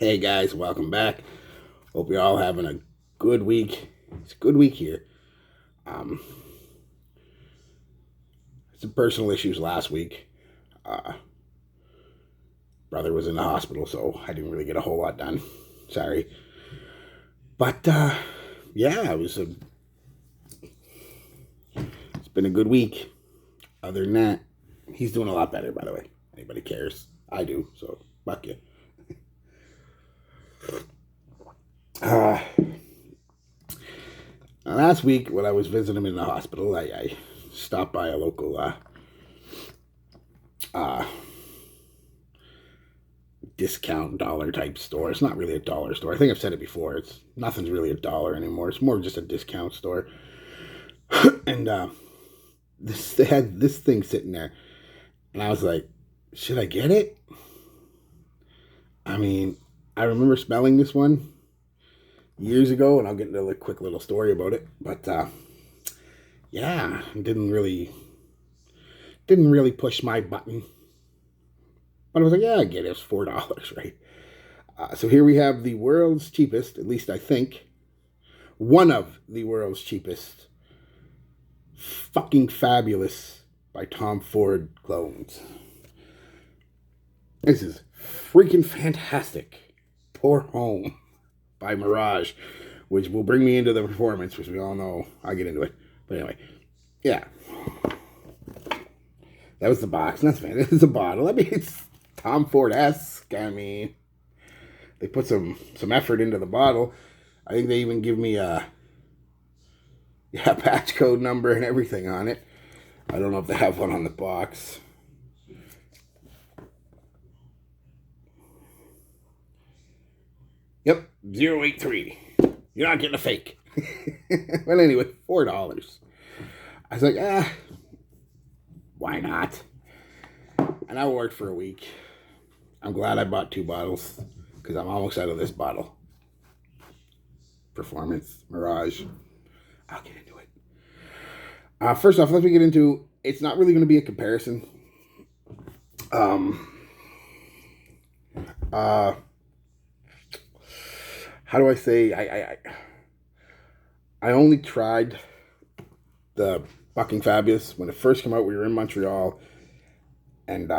Hey guys, welcome back. Hope you're all having a good week. It's a good week here. Um, some personal issues last week. Uh, Brother was in the hospital, so I didn't really get a whole lot done. Sorry, but yeah, it's been a good week. Other than that, he's doing a lot better. By the way, anybody cares? I do. So fuck you. Uh, Last week when I was visiting him in the hospital, I stopped by a local uh, discount dollar type store. It's not really a dollar store. I think I've said it before. It's nothing's really a dollar anymore. It's more just a discount store. And they had this thing sitting there, and I was like, should I get it? I mean, I remember smelling this one years ago, and I'll get into a quick little story about it. But yeah, didn't really push my button. But I was like, yeah, I get it. It's $4, right? So here we have the world's cheapest, at least I think, one of the world's cheapest, fucking fabulous by Tom Ford clones. This is freaking fantastic. Pour Home by Mirage, which will bring me into the performance, which we all know. I'll get into it. But anyway, yeah. That was the box. That's fine. This is a bottle. I mean, it's Tom Ford-esque. I mean, they put some effort into the bottle. I think they even give me a patch code number and everything on it. I don't know if they have one on the box. Yep, 083. You're not getting a fake. Well, anyway, $4. I was like, why not? And I worked for a week. I'm glad I bought 2 bottles because I'm almost out of this bottle. Performance, Mirage. I'll get into it. First off, let me get into. It's not really going to be a comparison. Um. How do I say? I only tried the fucking Fabulous when it first came out. We were in Montreal, and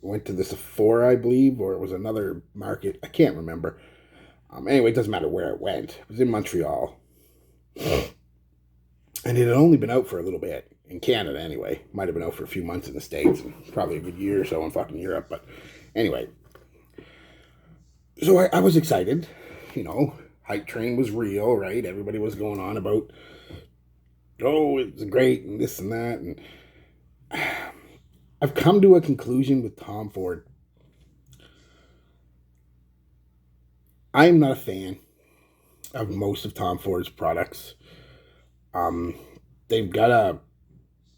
went to the Sephora, I believe, or it was another market. I can't remember. Anyway, it doesn't matter where it went. It was in Montreal. And it had only been out for a little bit. In Canada, anyway. Might have been out for a few months in the States. And probably a good year or so in fucking Europe. But anyway. So I was excited. You know, Hype Train was real, right? Everybody was going on about, oh, it's great and this and that. And I've come to a conclusion with Tom Ford. I'm not a fan of most of Tom Ford's products. Um, they've got a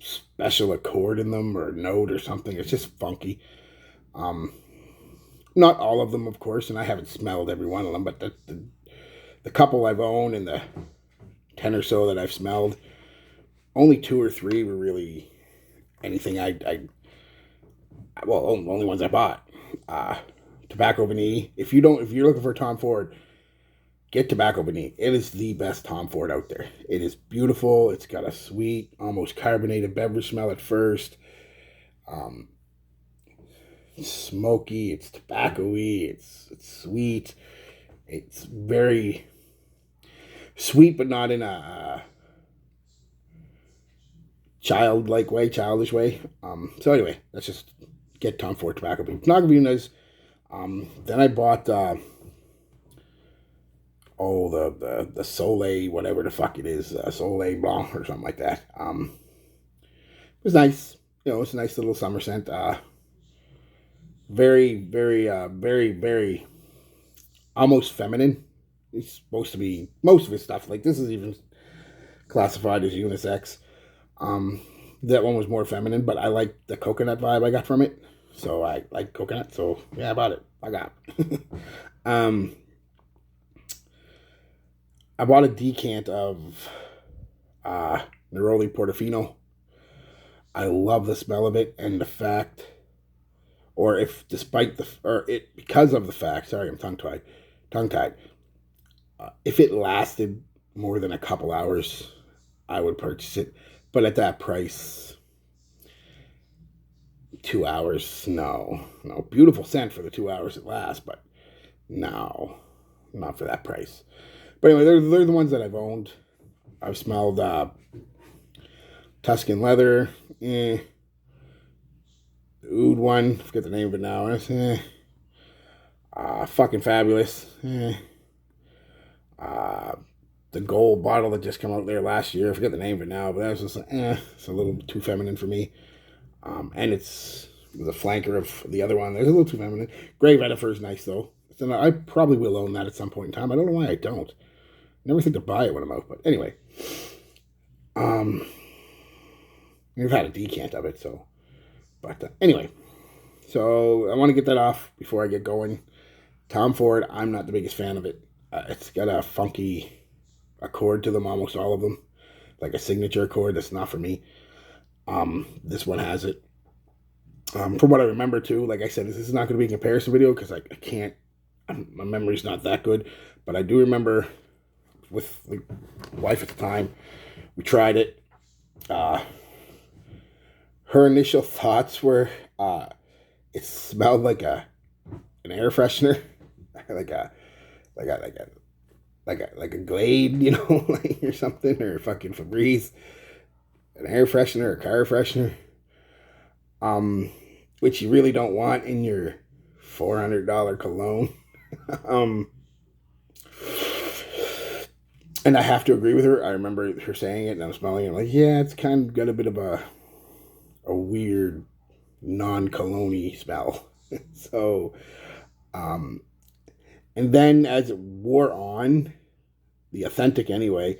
special accord in them or a note or something. It's just funky. Um, Not all of them, of course, and I haven't smelled every one of them, but the couple I've owned and the 10 or so that I've smelled, only 2 or 3 were really anything well, only ones I bought. Tobacco Vanille. If you're looking for Tom Ford, get Tobacco Vanille. It is the best Tom Ford out there. It is beautiful. It's got a sweet, almost carbonated beverage smell at first. Um, Smoky. It's tobacco-y. It's sweet. It's very sweet, but not in a childish way. So anyway, let's just get Tom Ford tobacco. It's not gonna be nice. Then I bought the Soleil, whatever the fuck it is, Soleil Blanc or something like that. It was nice. You know, it's a nice little summer scent. Very, very, very, very almost feminine. It's supposed to be most of his stuff. Like this is even classified as unisex. Um, that one was more feminine, but I like the coconut vibe I got from it. So I like coconut. So yeah, I bought it. I got it. um, I bought a decant of Neroli Portofino. I love the smell of it and the fact. or if despite the or it because of the fact. Sorry, I'm tongue tied. If it lasted more than a couple hours, I would purchase it. But at that price, 2 hours, no. Beautiful scent for the 2 hours it lasts, but no, not for that price. But anyway, they're the ones that I've owned. I've smelled Tuscan leather, the oud one, forget the name of it now. Fucking fabulous. Uh, the gold bottle that just came out there last year, I forget the name of it now, but that was just it's a little too feminine for me. And it's the flanker of the other one. There's a little too feminine. Grey Vetiver is nice though. So I probably will own that at some point in time. I don't know why I don't. Never think to buy it when I'm out, but anyway. We've had a decant of it, so. But anyway, so I want to get that off before I get going. Tom Ford, I'm not the biggest fan of it. It's got a funky accord to them, almost all of them, like a signature accord. That's not for me. This one has it. From what I remember too, like I said, this is not going to be a comparison video because I can't. My memory's not that good, but I do remember with the wife at the time, we tried it. Her initial thoughts were it smelled like an air freshener, like a Glade, or something, or fucking Febreze, an air freshener, a car freshener, which you really don't want in your $400 cologne. And I have to agree with her. I remember her saying it, and I'm smelling it. I'm like, yeah, it's kind of got a bit of a weird non-cologne-y smell. So, and then as it wore on, the authentic anyway,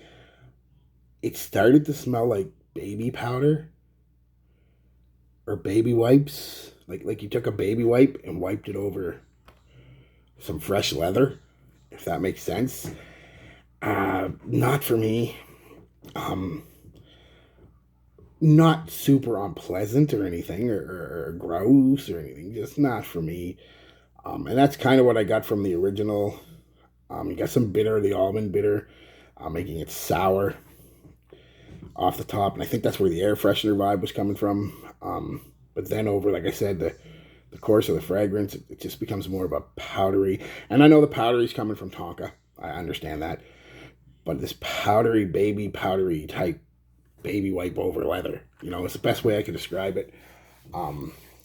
it started to smell like baby powder or baby wipes. Like you took a baby wipe and wiped it over some fresh leather, if that makes sense. Not for me. Not super unpleasant or anything, or gross or anything. Just not for me. And that's kind of what I got from the original. You got some bitter, the almond bitter, making it sour off the top. And I think that's where the air freshener vibe was coming from. But then over, like I said, the course of the fragrance, it just becomes more of a powdery. And I know the powdery is coming from Tonka. I understand that. But this powdery type baby wipe over leather. It's the best way I can describe it.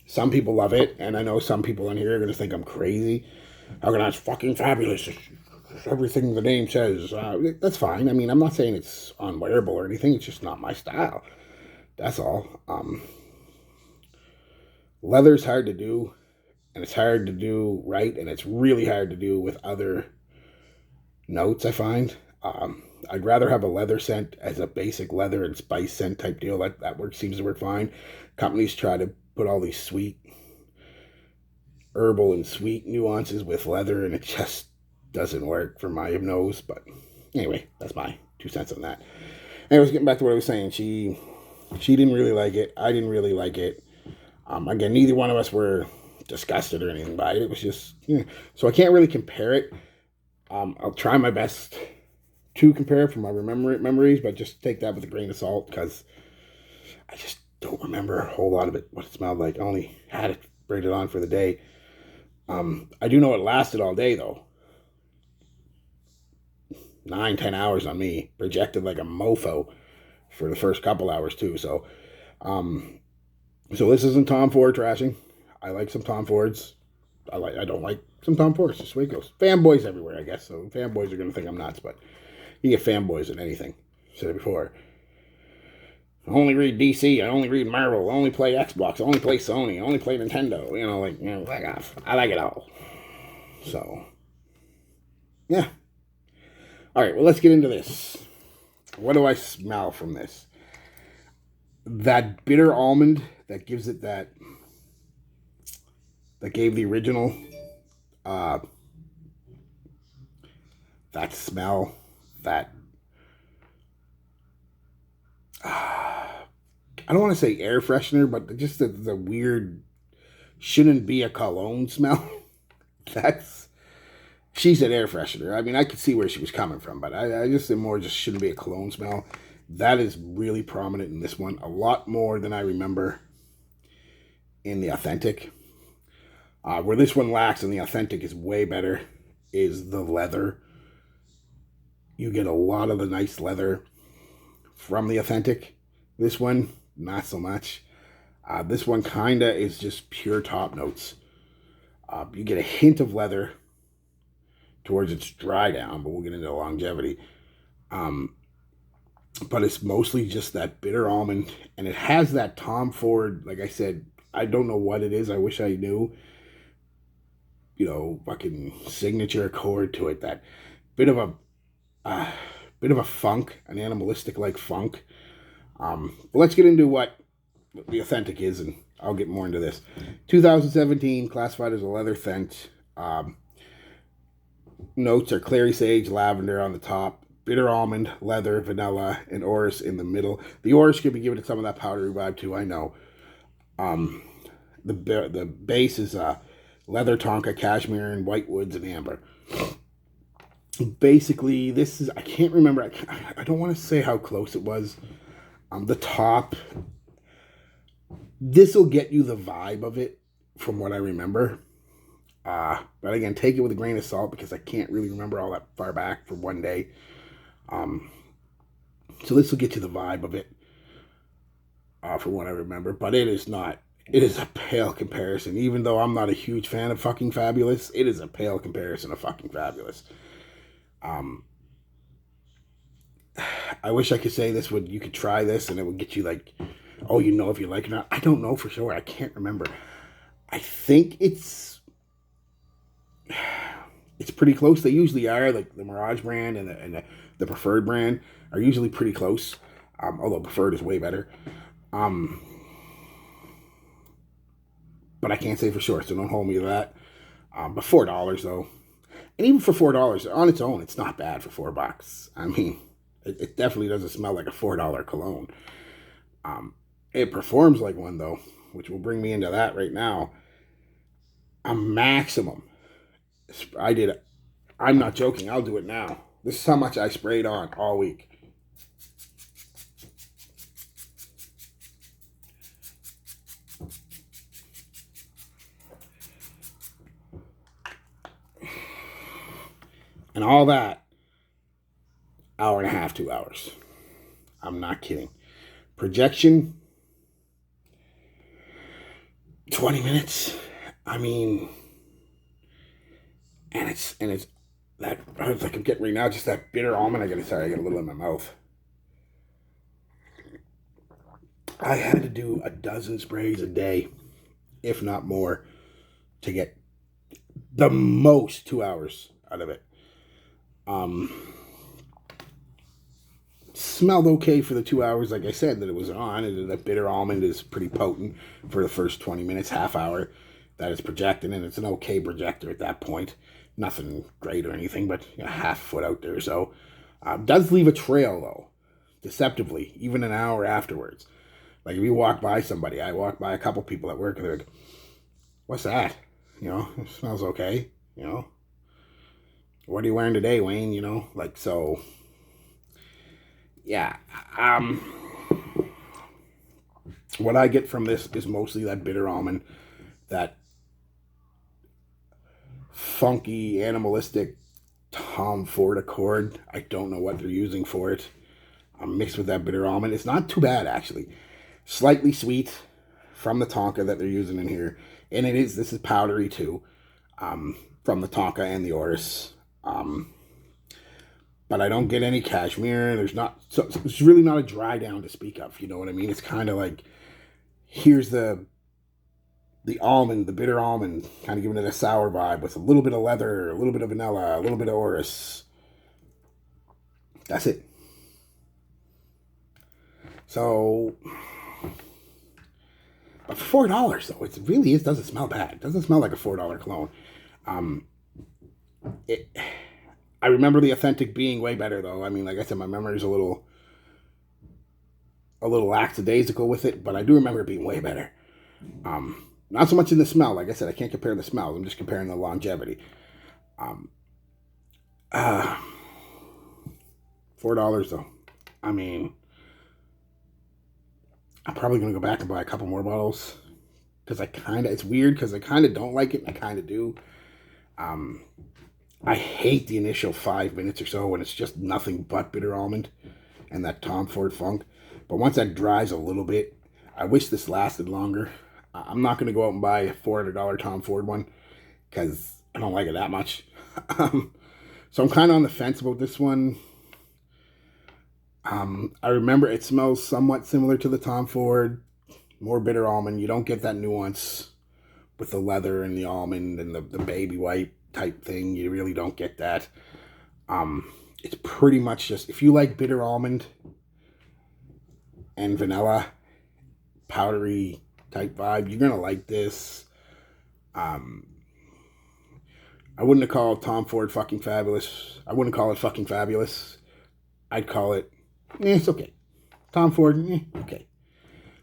Some people love it, and I know some people in here are going to think I'm crazy. How can that's fucking fabulous? It's everything the name says. That's fine. I mean, I'm not saying it's unwearable or anything. It's just not my style. That's all. Leather's hard to do, and it's hard to do right, and it's really hard to do with other notes, I find. I'd rather have a leather scent as a basic leather and spice scent type deal. That seems to work fine. Companies try to put all these sweet, herbal and sweet nuances with leather, and it just doesn't work for my nose. But anyway, that's my 2 cents on that. Anyways, getting back to what I was saying, she didn't really like it. I didn't really like it. Again, neither one of us were disgusted or anything by it. It was just, so I can't really compare it. I'll try my best to compare from my memories, but just take that with a grain of salt because I just don't remember a whole lot of it, what it smelled like. I only had it braided on for the day. I do know it lasted all day though. 9-10 hours on me, projected like a mofo for the first couple hours too. So this isn't Tom Ford trashing. I like some Tom Fords. I don't like some Tom Fords. Just the way it goes. Fanboys everywhere, I guess. So fanboys are going to think I'm nuts, but you get fanboys in anything. I've said it before. I only read DC. I only read Marvel. I only play Xbox. I only play Sony. I only play Nintendo. Back off. I like it all. So, yeah. All right, well, let's get into this. What do I smell from this? That bitter almond that gives it that gave the original that smell, that I don't want to say air freshener, but just the weird shouldn't be a cologne smell. That's She's an air freshener. I mean, I could see where she was coming from, but I just think more just shouldn't be a cologne smell. That is really prominent in this one, a lot more than I remember in the Authentic. Where this one lacks and the Authentic is way better is the leather. You get a lot of the nice leather from the Authentic. This one, not so much. This one kinda is just pure top notes. You get a hint of leather towards its dry down, but we'll get into the longevity. But it's mostly just that bitter almond, and it has that Tom Ford, like I said, I don't know what it is. I wish I knew. Fucking signature accord to it. That bit of a funk, an animalistic like funk. But let's get into what the Authentic is, and I'll get more into this. 2017, classified as a leather scent. Notes are clary sage, lavender on the top, bitter almond, leather, vanilla, and orris in the middle. The orris could be given to some of that powdery vibe too, I know. The base is leather, tonka, cashmere, and white woods and amber. Basically, this is, I can't remember, I don't want to say how close it was. The top, this will get you the vibe of it from what I remember. But again, take it with a grain of salt because I can't really remember all that far back from one day. So this will get you the vibe of it from what I remember. But it is not. It is a pale comparison. Even though I'm not a huge fan of fucking Fabulous, it is a pale comparison of fucking Fabulous. I wish I could say you could try this and it would get you like, oh, if you like it or not. I don't know for sure. I can't remember. I think it's pretty close. They usually are. Like the Mirage brand and the Preferred brand are usually pretty close. Although Preferred is way better. But I can't say for sure, so don't hold me to that. But $4 though, and even for $4 on its own, it's not bad for $4. I mean, it definitely doesn't smell like a $4 cologne. It performs like one though, which will bring me into that right now. A maximum. I'm not joking. I'll do it now. This is how much I sprayed on all week. And all that, hour and a half, 2 hours. I'm not kidding. Projection, 20 minutes. I mean, and it's that, like I'm getting right now, just that bitter almond. I got a little in my mouth. I had to do a dozen sprays a day, if not more, to get the most 2 hours out of it. Smelled okay for the 2 hours, like I said, that it was on. And that bitter almond is pretty potent for the first 20 minutes, half hour that it's projecting, and it's an okay projector at that point. Nothing great or anything, but half a foot out there. So does leave a trail though, deceptively, even an hour afterwards. Like if you walk by somebody, I walk by a couple people at work, and they're like, "What's that? It smells okay. What are you wearing today, Wayne?" So. Yeah. What I get from this is mostly that bitter almond, that funky, animalistic Tom Ford Accord. I don't know what they're using for it. Mixed with that bitter almond. It's not too bad, actually. Slightly sweet from the Tonka that they're using in here. And this is powdery too, from the Tonka and the Orris. But I don't get any cashmere. It's really not a dry down to speak of. You know what I mean? It's kind of like, here's the almond, the bitter almond, kind of giving it a sour vibe with a little bit of leather, a little bit of vanilla, a little bit of orris. That's it. So, but for $4 though, it really doesn't smell bad. It doesn't smell like a $4 cologne. I remember the Authentic being way better though. I mean, like I said, my memory is a little lackadaisical with it, but I do remember it being way better. Not so much in the smell. Like I said, I can't compare the smell. I'm just comparing the longevity. Um, uh, $4 though. I mean, I'm probably gonna go back and buy a couple more bottles because it's weird because I kind of don't like it and I kind of do. Um, I hate the initial 5 minutes or so when it's just nothing but bitter almond and that Tom Ford funk. But once that dries a little bit, I wish this lasted longer. I'm not going to go out and buy a $400 Tom Ford one because I don't like it that much. So I'm kind of on the fence about this one. I remember it smells somewhat similar to the Tom Ford, more bitter almond. You don't get that nuance with the leather and the almond and the baby white type thing. You really don't get that. It's pretty much just, if you like bitter almond and vanilla, powdery type vibe, you're gonna like this. I wouldn't have called Tom Ford fucking fabulous. I wouldn't call it fucking fabulous. I'd call it, it's okay. Tom Ford, okay.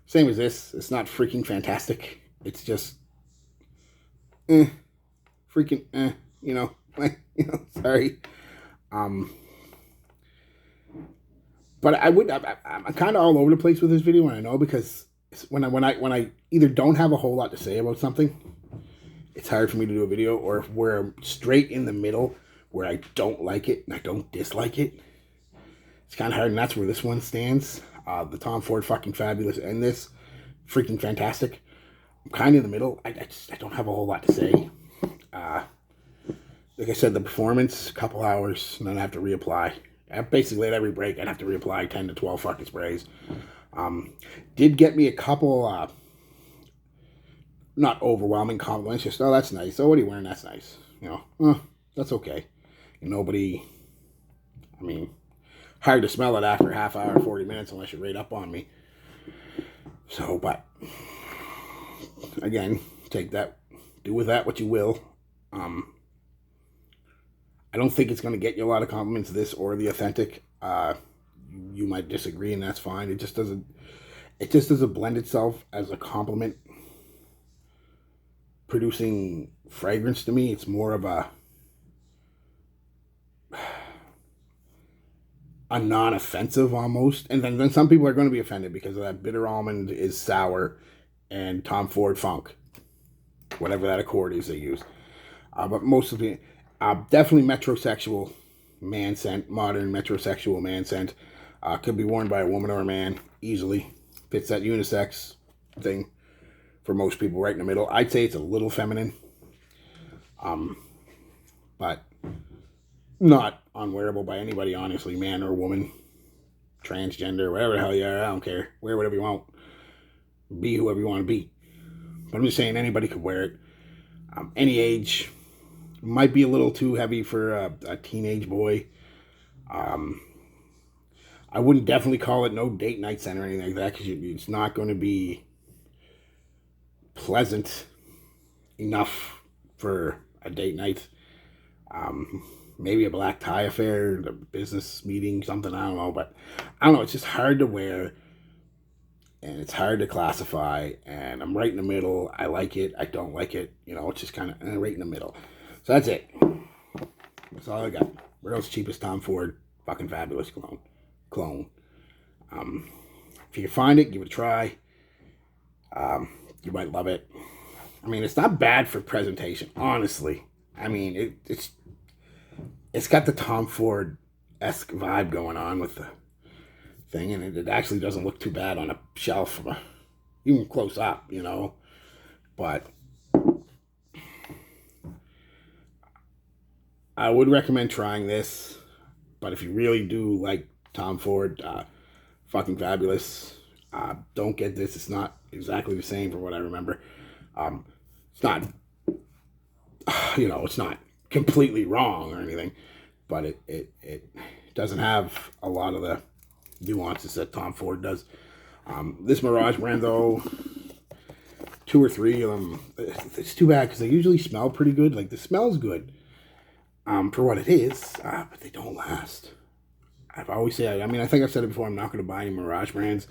Same as this. It's not freaking fantastic. It's just, freaking, sorry. But I'm kind of all over the place with this video, and I know because when I either don't have a whole lot to say about something, it's hard for me to do a video, or if we're straight in the middle where I don't like it and I don't dislike it, it's kind of hard, and that's where this one stands. The Tom Ford fucking fabulous and this freaking fantastic. I'm kind of in the middle. I don't have a whole lot to say. Like I said, the performance, a couple hours, and then I have to reapply. Basically, at every break, I'd have to reapply 10 to 12 fucking sprays. Did get me a couple, not overwhelming compliments. Just, oh, that's nice. Oh, what are you wearing? That's nice. That's okay. And nobody, I mean, hard to smell it after a half hour, 40 minutes, unless you rate up on me. So, but, again, take that, do with that what you will. I don't think it's going to get you a lot of compliments, this or the authentic. You might disagree, and that's fine. It just doesn't blend itself as a compliment producing fragrance to me. It's more of a non-offensive almost. And then some people are going to be offended because of that bitter almond is sour and Tom Ford funk, whatever that accord is they use. But most of the definitely metrosexual man scent, modern metrosexual man scent. Could be worn by a woman or a man easily. Fits that unisex thing for most people right in the middle. I'd say it's a little feminine. But not unwearable by anybody, honestly, man or woman, transgender, whatever the hell you are, I don't care. Wear whatever you want. Be whoever you want to be. But I'm just saying anybody could wear it. Any age. Might be a little too heavy for a teenage boy. I wouldn't definitely call it no date night scent or anything like that, because it's not going to be pleasant enough for a date night. Maybe a black tie affair, a business meeting, something, I don't know. But I don't know, it's just hard to wear, and it's hard to classify, and I'm right in the middle. I like it, I don't like it. It's just kind of right in the middle. So that's it. That's all I got. World's cheapest Tom Ford fucking fabulous clone. If you can find it, give it a try. You might love it. I mean, it's not bad for presentation, honestly. I mean, it's got the Tom Ford-esque vibe going on with the thing, and it actually doesn't look too bad on a shelf, even close up, But I would recommend trying this. But if you really do like Tom Ford, fucking fabulous. Don't get this. It's not exactly the same from what I remember. It's not, it's not completely wrong or anything, but it doesn't have a lot of the nuances that Tom Ford does. This Mirage brand, though, 2 or 3 of them, it's too bad because they usually smell pretty good. Like, the smell's good for what it is, but they don't last. I've always said, I think I've said it before, I'm not going to buy any Mirage brands,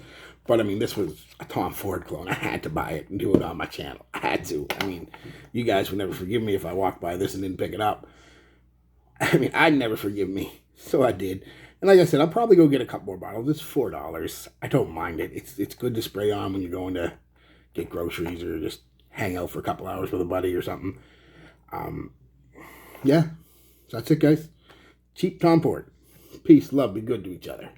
But I mean, this was a Tom Ford clone. I had to buy it and do it on my channel. I had to. I mean, you guys would never forgive me if I walked by this and didn't pick it up. I mean, I'd never forgive me. So I did. And like I said, I'll probably go get a couple more bottles. It's $4. I don't mind it. It's good to spray on when you're going to get groceries or just hang out for a couple hours with a buddy or something. Yeah. So that's it, guys. Cheap Tom Ford. Peace, love, be good to each other.